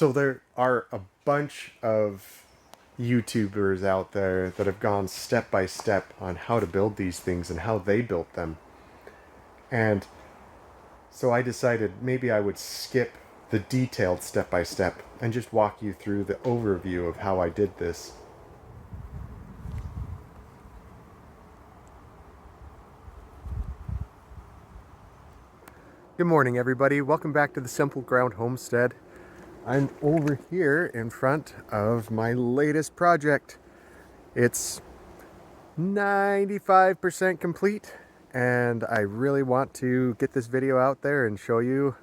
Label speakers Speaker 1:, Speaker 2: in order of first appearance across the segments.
Speaker 1: So there are a bunch of YouTubers out there that have gone step by step on how to build these things and how they built them. And so I decided maybe I would skip the detailed step by step and just walk you through the overview of how I did this. Good morning, everybody. Welcome back to the Simple Ground Homestead. I'm over here in front of my latest project. It's 95% complete, and I really want to get this video out there and show you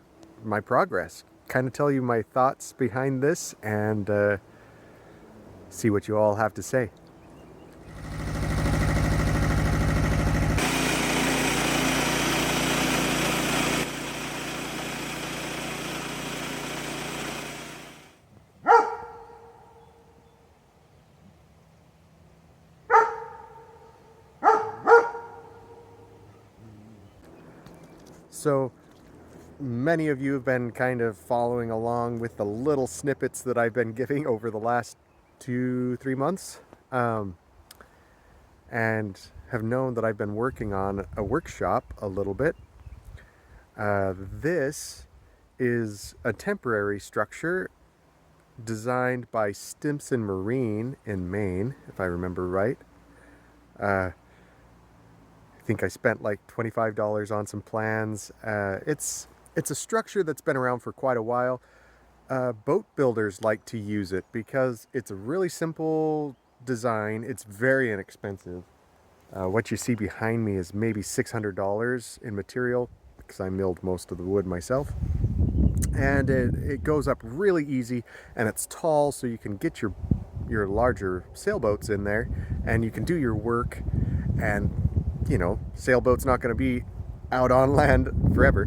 Speaker 1: my progress. Kind of tell you my thoughts behind this and see what you all have to say. So many of you have been kind of following along with the little snippets that I've been giving over the last 2-3 months, and have known that I've been working on a workshop a little bit. This is a temporary structure designed by Stimson Marine in Maine, if I remember right. I think I spent like $25 on some plans. It's a structure that's been around for quite a while. Boat builders like to use it because it's a really simple design. It's very inexpensive. What you see behind me is maybe $600 in material because I milled most of the wood myself. And it goes up really easy, and it's tall, so you can get your larger sailboats in there and you can do your work. And you know, sailboat's not going to be out on land forever.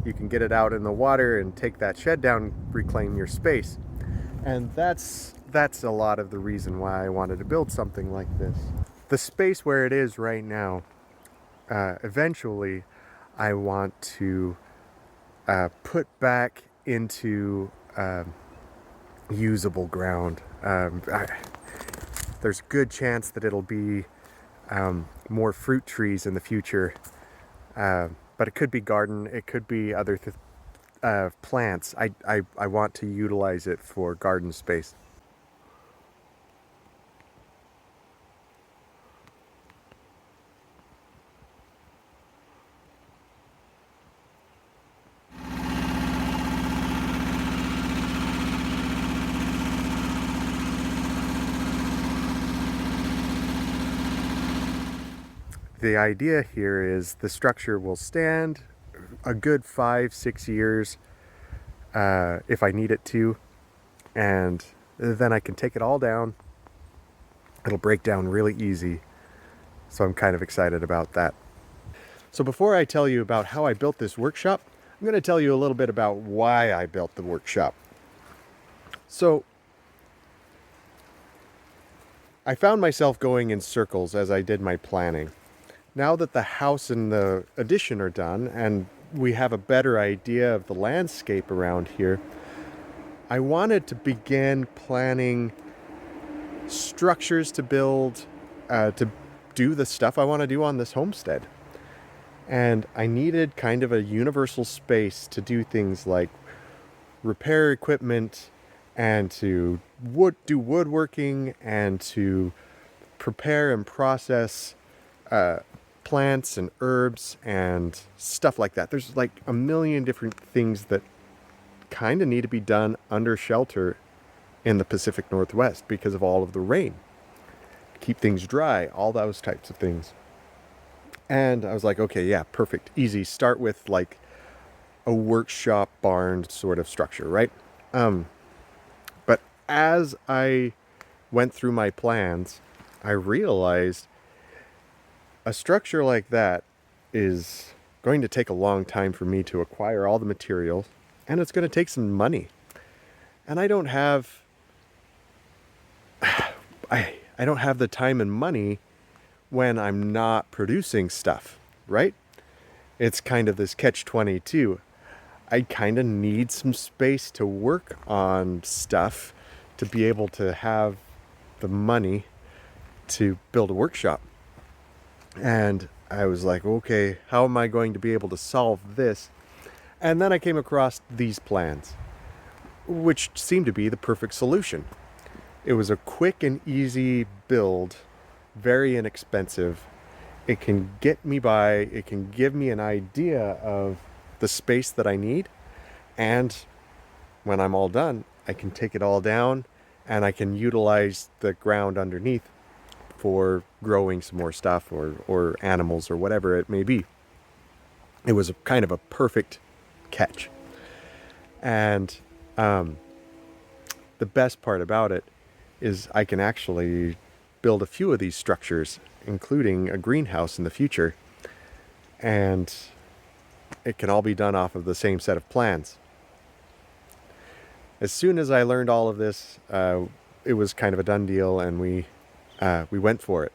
Speaker 1: You can get it out in the water and take that shed down, reclaim your space. And that's a lot of the reason why I wanted to build something like this. The space where it is right now, eventually I want to put back into usable ground. There's a good chance that it'll be more fruit trees in the future, but it could be garden, it could be other plants. I want to utilize it for garden space. The idea here is the structure will stand a good 5-6 years if I need it to, and then I can take it all down. It'll break down really easy, so I'm kind of excited about that. So before I tell you about how I built this workshop, I'm going to tell you a little bit about why I built the workshop. So I found myself going in circles as I did my planning. Now that the house and the addition are done and we have a better idea of the landscape around here, I wanted to begin planning structures to build, to do the stuff I want to do on this homestead. And I needed kind of a universal space to do things like repair equipment and to do woodworking and to prepare and process plants and herbs and stuff like that. There's like a million different things that kind of need to be done under shelter in the Pacific Northwest because of all of the rain. Keep things dry, all those types of things. And I was like, okay, yeah, perfect, easy. Start with like a workshop barn sort of structure, right? But as I went through my plans, I realized a structure like that is going to take a long time for me to acquire all the materials, and it's going to take some money. And I don't have I don't have the time and money when I'm not producing stuff, right? It's kind of this catch-22. I kind of need some space to work on stuff to be able to have the money to build a workshop. And I was like, okay, how am I going to be able to solve this? And then I came across these plans, which seemed to be the perfect solution. It was a quick and easy build, very inexpensive. It can get me by, it can give me an idea of the space that I need. And when I'm all done, I can take it all down and I can utilize the ground underneath for growing some more stuff or animals or whatever it may be. It was a kind of a perfect catch. And the best part about it is I can actually build a few of these structures, including a greenhouse in the future. And it can all be done off of the same set of plans. As soon as I learned all of this, it was kind of a done deal, and we went for it.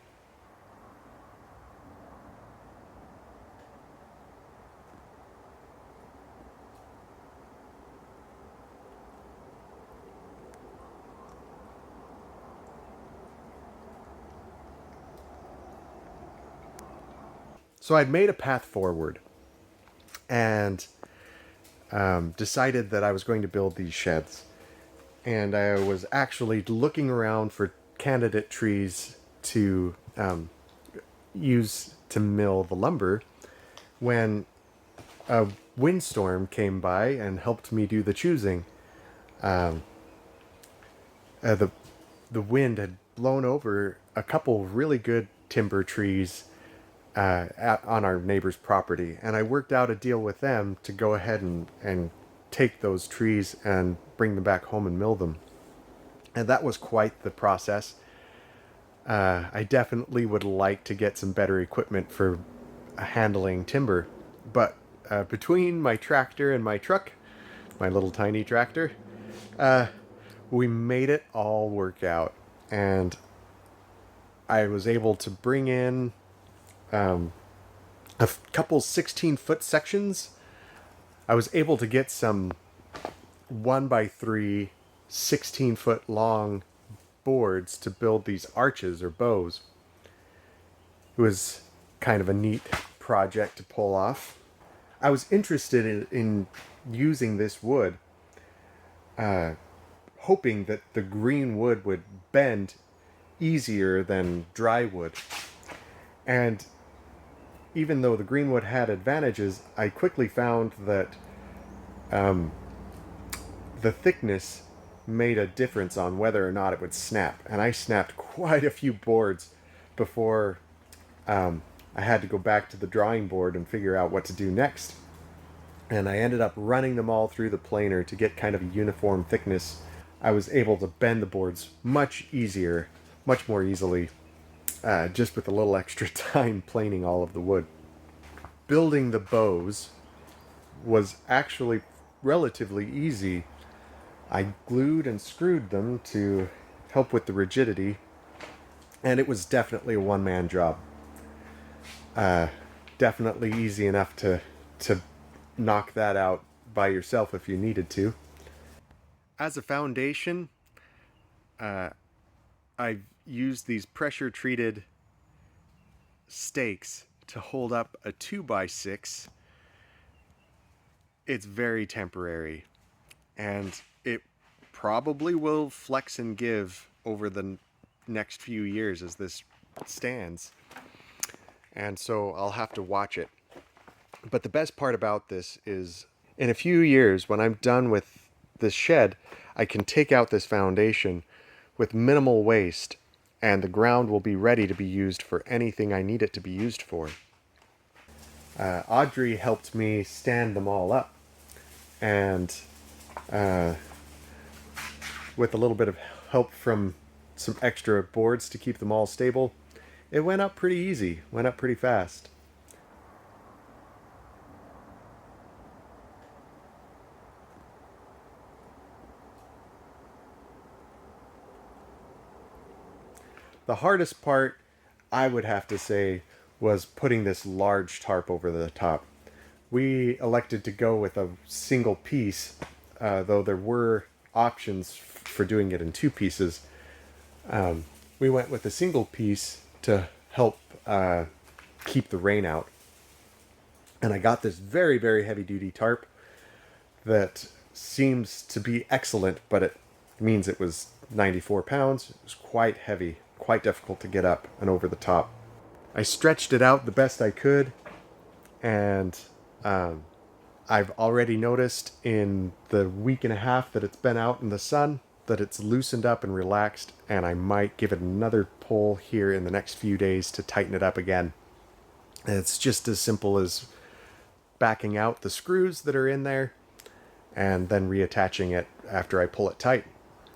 Speaker 1: So I'd made a path forward and decided that I was going to build these sheds. And I was actually looking around for candidate trees to use to mill the lumber when a windstorm came by and helped me do the choosing. Um, the wind had blown over a couple really good timber trees on our neighbor's property, and I worked out a deal with them to go ahead and take those trees and bring them back home and mill them. And that was quite the process. I definitely would like to get some better equipment for handling timber, but between my tractor and my truck, my little tiny tractor, we made it all work out. And I was able to bring in a couple 16-foot sections. I was able to get some 1x3 16-foot long boards to build these arches or bows. It was kind of a neat project to pull off. I was interested in using this wood, hoping that the green wood would bend easier than dry wood. And even though the green wood had advantages, I quickly found that the thickness made a difference on whether or not it would snap. And I snapped quite a few boards before I had to go back to the drawing board and figure out what to do next. And I ended up running them all through the planer to get kind of a uniform thickness. I was able to bend the boards much easier, much more easily, just with a little extra time planing all of the wood. Building the bows was actually relatively easy. I glued and screwed them to help with the rigidity, and it was definitely a one-man job. Definitely easy enough to knock that out by yourself if you needed to. As a foundation, I've used these pressure-treated stakes to hold up a 2x6. It's very temporary, and it probably will flex and give over the next few years as this stands. And so I'll have to watch it. But the best part about this is in a few years, when I'm done with this shed, I can take out this foundation with minimal waste, and the ground will be ready to be used for anything I need it to be used for. Audrey helped me stand them all up, and with a little bit of help from some extra boards to keep them all stable, it went up pretty easy, went up pretty fast. The hardest part, I would have to say, was putting this large tarp over the top. We elected to go with a single piece, though there were options for doing it in two pieces. We went with a single piece to help keep the rain out. And I got this very, very heavy duty tarp that seems to be excellent, but it means it was 94 pounds. It was quite heavy, quite difficult to get up and over the top. I stretched it out the best I could, and I've already noticed in the week and a half that it's been out in the sun that it's loosened up and relaxed, and I might give it another pull here in the next few days to tighten it up again. And it's just as simple as backing out the screws that are in there and then reattaching it after I pull it tight.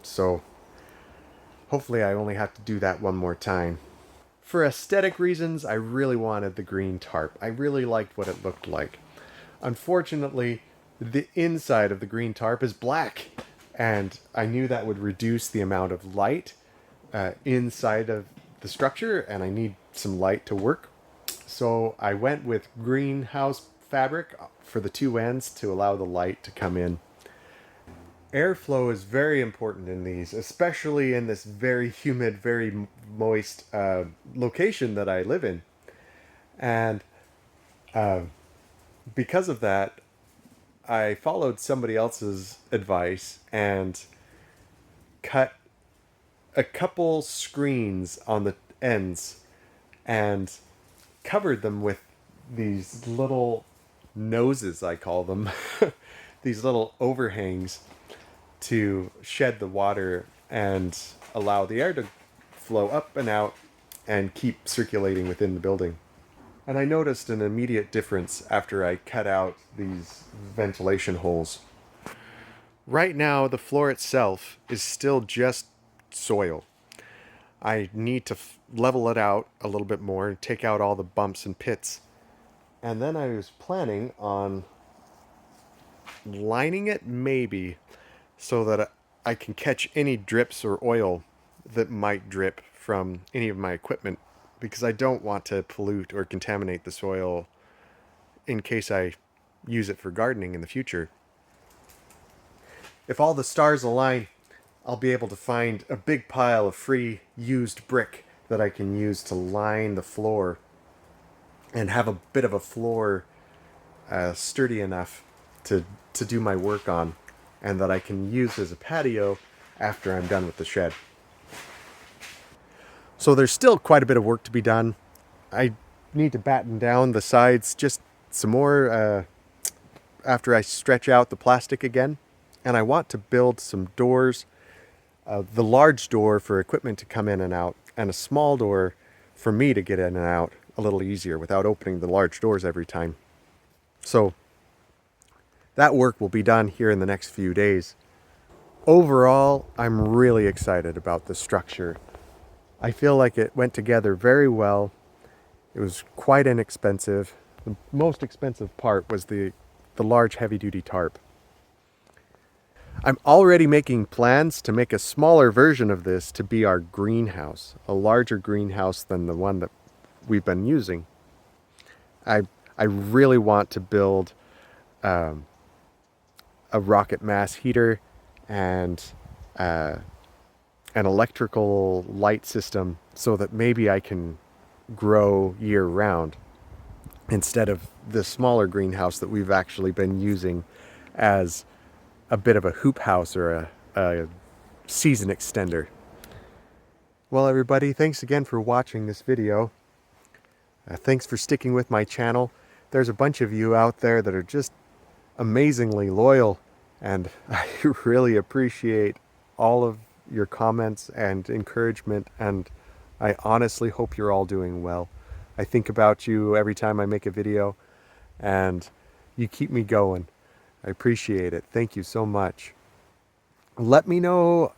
Speaker 1: So hopefully I only have to do that one more time. For aesthetic reasons, I really wanted the green tarp. I really liked what it looked like. Unfortunately, the inside of the green tarp is black, and I knew that would reduce the amount of light inside of the structure, and I need some light to work. So I went with greenhouse fabric for the two ends to allow the light to come in. Airflow is very important in these, especially in this very humid, very moist location that I live in. And because of that, I followed somebody else's advice and cut a couple screens on the ends and covered them with these little noses, I call them, these little overhangs to shed the water and allow the air to flow up and out and keep circulating within the building. And I noticed an immediate difference after I cut out these ventilation holes. Right now, the floor itself is still just soil. I need to level it out a little bit more and take out all the bumps and pits. And then I was planning on lining it maybe so that I can catch any drips or oil that might drip from any of my equipment, because I don't want to pollute or contaminate the soil in case I use it for gardening in the future. If all the stars align, I'll be able to find a big pile of free used brick that I can use to line the floor and have a bit of a floor sturdy enough to do my work on, and that I can use as a patio after I'm done with the shed. So there's still quite a bit of work to be done. I need to batten down the sides just some more after I stretch out the plastic again. And I want to build some doors, the large door for equipment to come in and out, and a small door for me to get in and out a little easier without opening the large doors every time. So that work will be done here in the next few days. Overall, I'm really excited about the structure. I feel like it went together very well. It was quite inexpensive. The most expensive part was the large heavy-duty tarp. I'm already making plans to make a smaller version of this to be our greenhouse, a larger greenhouse than the one that we've been using. I really want to build a rocket mass heater and an electrical light system so that maybe I can grow year round instead of the smaller greenhouse that we've actually been using as a bit of a hoop house or a season extender. Well, everybody, thanks again for watching this video. Thanks for sticking with my channel. There's a bunch of you out there that are just amazingly loyal, and I really appreciate all of your comments and encouragement, and I honestly hope you're all doing well. I think about you every time I make a video, and you keep me going. I appreciate it. Thank you so much. Let me know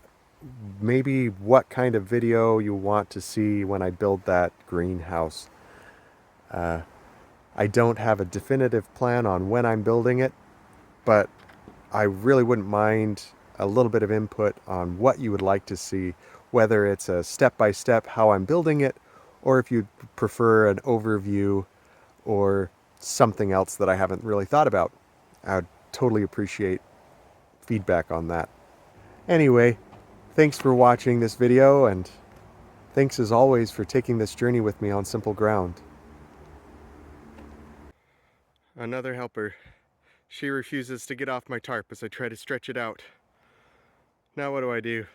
Speaker 1: maybe what kind of video you want to see when I build that greenhouse. I don't have a definitive plan on when I'm building it, but I really wouldn't mind a little bit of input on what you would like to see, whether it's a step-by-step how I'm building it, or if you'd prefer an overview, or something else that I haven't really thought about. I'd totally appreciate feedback on that. Anyway, thanks for watching this video, and thanks as always for taking this journey with me on Simple Ground. Another helper. She refuses to get off my tarp as I try to stretch it out. Now what do I do?